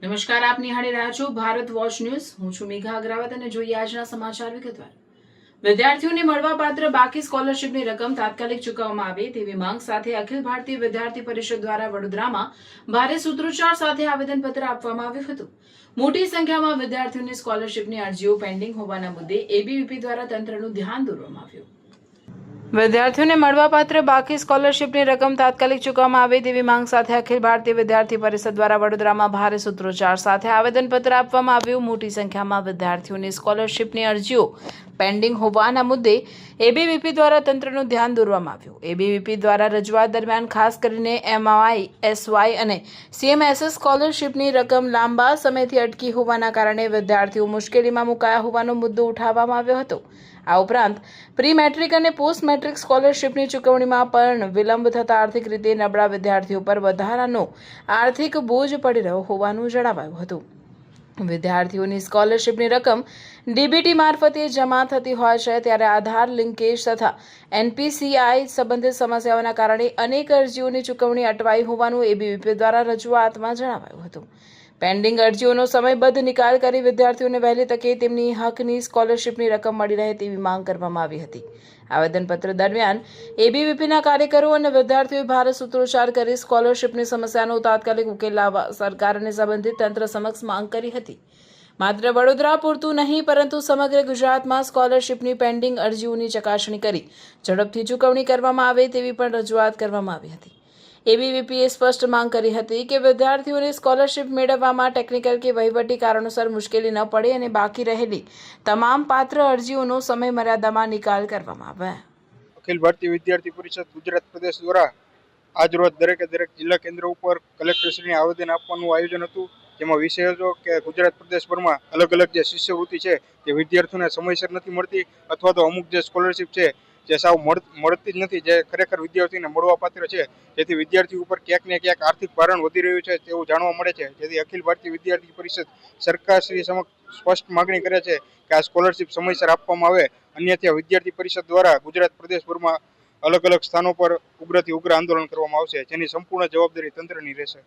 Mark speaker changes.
Speaker 1: નમસ્કાર, આપ નિહાળી રહ્યા છો ભારત વોચ ન્યૂઝ. હું છું મેઘા અગ્રવાલ અને જોઈએ આજના સમાચાર વિગતવાર. વિદ્યાર્થીઓને મળવાપાત્ર બાકી સ્કોલરશીપની રકમ તાત્કાલિક ચૂકવવામાં આવે તેવી માંગ સાથે અખિલ ભારતીય વિદ્યાર્થી પરિષદ દ્વારા વડોદરામાં ભારે સૂત્રોચ્ચાર સાથે આવેદનપત્ર આપવામાં આવ્યું હતું. મોટી સંખ્યામાં વિદ્યાર્થીઓની સ્કોલરશીપની અરજીઓ પેન્ડિંગ હોવાના મુદ્દે એબીવીપી દ્વારા તંત્રનું ધ્યાન દોરવામાં આવ્યું. વિદ્યાર્થીઓને મળવાપાત્ર બાકી સ્કોલરશીપની રકમ તાત્કાલિક ચૂકવવામાં આવે તેવી માંગ સાથે અખિલ ભારતીય વિદ્યાર્થી પરિષદ દ્વારા વડોદરામાં ભારે સૂત્રોચ્ચાર સાથે આવેદનપત્ર આપવામાં આવ્યું. મોટી સંખ્યામાં વિદ્યાર્થીઓની સ્કોલરશીપની અરજીઓ પેન્ડિંગ હોવાના મુદ્દે એબીવીપી દ્વારા તંત્રનું ધ્યાન દોરવામાં આવ્યું. એબીવીપી દ્વારા રજૂઆત દરમિયાન ખાસ કરીને એમઆઈ, એસવાય અને સીએમએસએસ સ્કોલરશીપની રકમ લાંબા સમયથી અટકી હોવાના કારણે વિદ્યાર્થીઓ મુશ્કેલીમાં મુકાયા હોવાનો મુદ્દો ઉઠાવવામાં આવ્યો હતો. આ ઉપરાંત પ્રી મેટ્રિક અને પોસ્ટ મેટ્રિક સ્કોલરશીપની ચૂકવણીમાં પણ વિલંબ થતા આર્થિક રીતે નબળા વિદ્યાર્થીઓ પર વધારાનો આર્થિક બોજ પડી રહ્યો હોવાનું જણાવાયું હતું. વિદ્યાર્થીઓની સ્કોલરશીપની રકમ ડીબીટી મારફતે જમા થતી હોય છે ત્યારે આધાર લિંકેજ તથા એનપીસીઆઈ સંબંધિત સમસ્યાઓના કારણે અનેક અરજીઓની ચૂકવણી અટવાઈ હોવાનું એબીવીપી દ્વારા રજૂઆતમાં જણાવાયું હતું. પેન્ડિંગ અરજીઓનો સમયબદ્ધ નિકાલ કરી વિદ્યાર્થીઓને વહેલી તકે તેમની હકની સ્કોલરશીપની રકમ મળી રહે તેવી માંગ કરવામાં આવી હતી. આવેદનપત્ર દરમિયાન એબીવીપીના કાર્યકરો અને વિદ્યાર્થીઓએ ભારે સૂત્રોચ્ચાર કરી સ્કોલરશીપની સમસ્યાનો તાત્કાલિક ઉકેલ લાવવા સરકાર અને સંબંધિત તંત્ર સમક્ષ માંગ કરી હતી. માત્ર વડોદરા પૂરતું નહીં પરંતુ સમગ્ર ગુજરાતમાં સ્કોલરશીપની પેન્ડિંગ અરજીઓની ચકાસણી કરી ઝડપથી ચૂકવણી કરવામાં આવે તેવી પણ રજૂઆત કરવામાં આવી હતી. એબીવીપીએ સ્પષ્ટ માંગ કરી હતી કે વિદ્યાર્થીઓને સ્કોલરશીપ મેળવવામાં ટેકનિકલ કે વહીવટી કારણોસર મુશ્કેલી ન પડે અને બાકી રહેલી તમામ પાત્ર અરજીઓનો સમય મર્યાદામાં નિકાલ કરવામાં આવે.
Speaker 2: અખિલ ભારતીય વિદ્યાર્થી પરિષદ ગુજરાત પ્રદેશ દ્વારા આજરોજ દરેક જિલ્લા કેન્દ્ર ઉપર કલેક્ટરશ્રીને આવેદન આપવાનું આયોજન હતું. જેમાં વિષય હતો કે ગુજરાત પ્રદેશભરમાં અલગ અલગ જે શિષ્યવૃત્તિ છે તે વિદ્યાર્થીઓને સમયસર નથી મળતી અથવા તો અમુક જે સ્કોલરશીપ છે જે સાવ મળતી જ નથી, જે ખરેખર વિદ્યાર્થીને મળવાપાત્ર છે, જેથી વિદ્યાર્થી ઉપર ક્યાંક ને ક્યાંક આર્થિક ભારણ વધી રહ્યું છે તેવું જાણવા મળે છે. જેથી અખિલ ભારતીય વિદ્યાર્થી પરિષદ સરકારશ્રી સમક્ષ સ્પષ્ટ માગણી કરે છે કે આ સ્કોલરશીપ સમયસર આપવામાં આવે, અન્યથા વિદ્યાર્થી પરિષદ દ્વારા ગુજરાત પ્રદેશભરમાં અલગ અલગ સ્થાનો પર ઉગ્રથી ઉગ્ર આંદોલન કરવામાં આવશે, જેની સંપૂર્ણ જવાબદારી તંત્રની રહેશે.